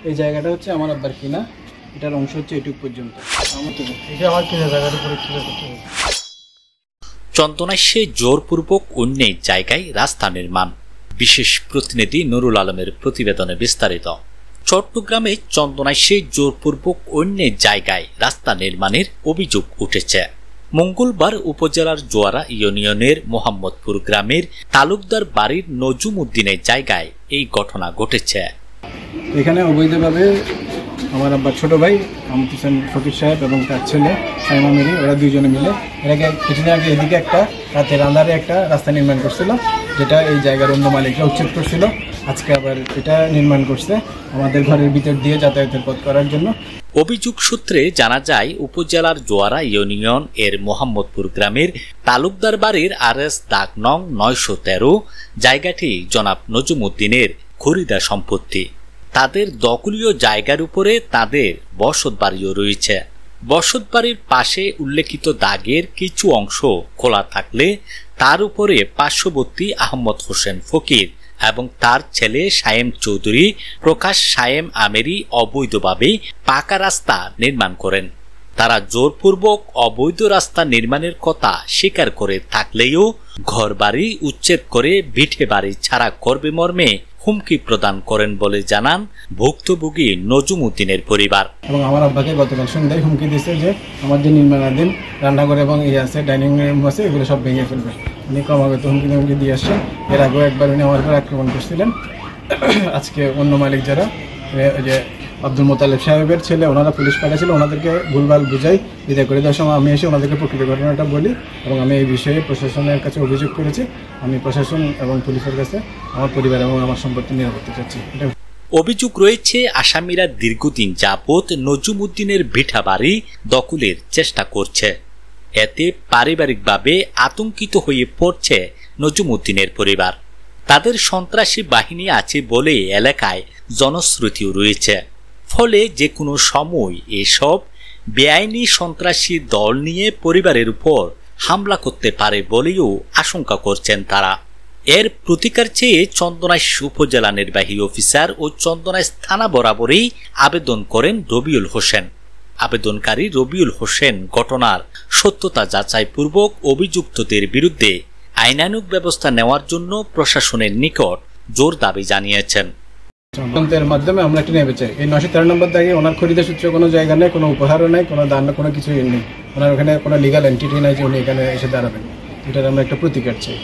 এই জায়গাটা হচ্ছে আমার আব্বার কিনা, এটার অংশ হচ্ছে এটুক পর্যন্ত। আমার কিনা জায়গার উপরে চন্দনাইশে জোরপূর্বক অন্যের জায়গায় রাস্তা নির্মাণ। বিশেষ প্রতিনিধি নুরুল আলমের প্রতিবেদনে বিস্তারিত। চট্টগ্রামে চন্দনাইশে জোরপূর্বক অন্যের জায়গায় রাস্তা নির্মাণের অভিযোগ উঠেছে। মঙ্গলবার উপজেলার জোয়ারা ইউনিয়নের মোহাম্মদপুর গ্রামের তালুকদার বাড়ির নজুম উদ্দিনের জায়গায় এই ঘটনা ঘটেছে। এখানে অবৈধভাবে আমার আব্বার ছোট ভাই আহমদ হোসেন ফকির সাহেব এবং তার ছেলে সাইমা মিরি, ওরা দুইজনে মিলে এর আগে কিছুদিন আগে এদিকে একটা রাতের আন্ধারে একটা রাস্তা নির্মাণ করছিল, যেটা এই জায়গার অন্য মালিকরা উচ্ছেদ করছিল। আজকে আবার এটা নির্মাণ করছে আমাদের ঘরের ভিতর দিয়ে যাতায়াতের পথ করার জন্য। অভিযোগ সূত্রে জানা যায়, উপজেলার জোয়ারা ইউনিয়ন এর মোহাম্মদপুর গ্রামের তালুকদার বাড়ির RS দাগ নং 913 জায়গাটি জনাব নজুম উদ্দিনের খরিদা সম্পত্তি। তাদের দখলীয় জায়গার উপরে তাদের বসত বাড়িও রয়েছে। বসত বাড়ির পাশে উল্লেখিত দাগের কিছু অংশ খোলা থাকলে তার উপরে পার্শ্ববর্তী আহমদ হোসেন ফকির এবং তার ছেলে সায়েম চৌধুরী প্রকাশ সায়েম আমেরি অবৈধভাবে পাকা রাস্তা নির্মাণ করেন। তারা জোরপূর্বক অবৈধ রাস্তা নির্মাণের কথা স্বীকার করে থাকলেও ঘরবাড়ি উচ্ছেদ করে ভিটে বাড়ি ছাড়া করবে মর্মে হুমকি প্রদান করেন বলে জানান ভুক্তভোগী নজুম উদ্দিনের পরিবার। এবং আমার আব্বাকে গতকাল সন্ধ্যায় হুমকি দিয়েছে যে আমার যে নির্মাণাধীন রান্নাঘর এবং আছে ডাইনিং রুম আছে এগুলো সব ভেঙে ফেলবে। উনি ক্রমাগত হুমকি দিয়ে আসছেন। এর আগেও একবার উনি আমার উপর আক্রমণ করছিলেন। আজকে অন্য মালিক যারা যে আব্দুল মোতালেব সাহেবের ছেলে, ওনারা পুলিশ পাঠিয়েছিল, ওনাদেরকে ভুলভাল বুঝাই বিদায় করে দেওয়ার সময় আমি এসে ওনাদেরকে প্রকৃত ঘটনাটা বলি এবং আমি এই বিষয়ে প্রশাসনের কাছে অভিযোগ করেছি। আমি প্রশাসন এবং পুলিশের কাছে আমার পরিবার এবং আমার সম্পত্তি নিরাপত্তা চাচ্ছি। অভিযোগ রয়েছে, আসামিরা দীর্ঘদিন যাবৎ নজুম উদ্দিনের ভিটা বাড়ি দখলের চেষ্টা করছে। এতে পারিবারিকভাবে আতঙ্কিত হয়ে পড়ছে নজুম উদ্দিনের পরিবার। তাদের সন্ত্রাসী বাহিনী আছে বলে এলাকায় জনশ্রুতিও রয়েছে। ফলে যে কোনো সময় এসব বেআইনি সন্ত্রাসী দল নিয়ে পরিবারের উপর হামলা করতে পারে বলেও আশঙ্কা করছেন তারা। এর প্রতিকার চেয়ে চন্দনাইশ উপজেলা নির্বাহী অফিসার ও চন্দনাইশ থানা বরাবরই আবেদন করেন রবিউল হোসেন। আবেদনকারী রবিউল হোসেন ঘটনার সত্যতা যাচাইপূর্বক অভিযুক্তদের বিরুদ্ধে আইনানুগ ব্যবস্থা নেওয়ার জন্য প্রশাসনের নিকট জোর দাবি জানিয়েছেন। তদন্তের মাধ্যমে আমরা একটা নেবে চাই। এই 913 নম্বর দাগে ওনার খরিদা সূত্রে কোনো জায়গা নেই, কোনো উপহারও নেই, কোনো দান, কোনো কিছুই নেই। ওনার ওখানে কোনো লিগাল এন্টিটি নাই যে উনি এখানে এসে দাঁড়াবেন। এটার আমরা একটা প্রতিকার চাই।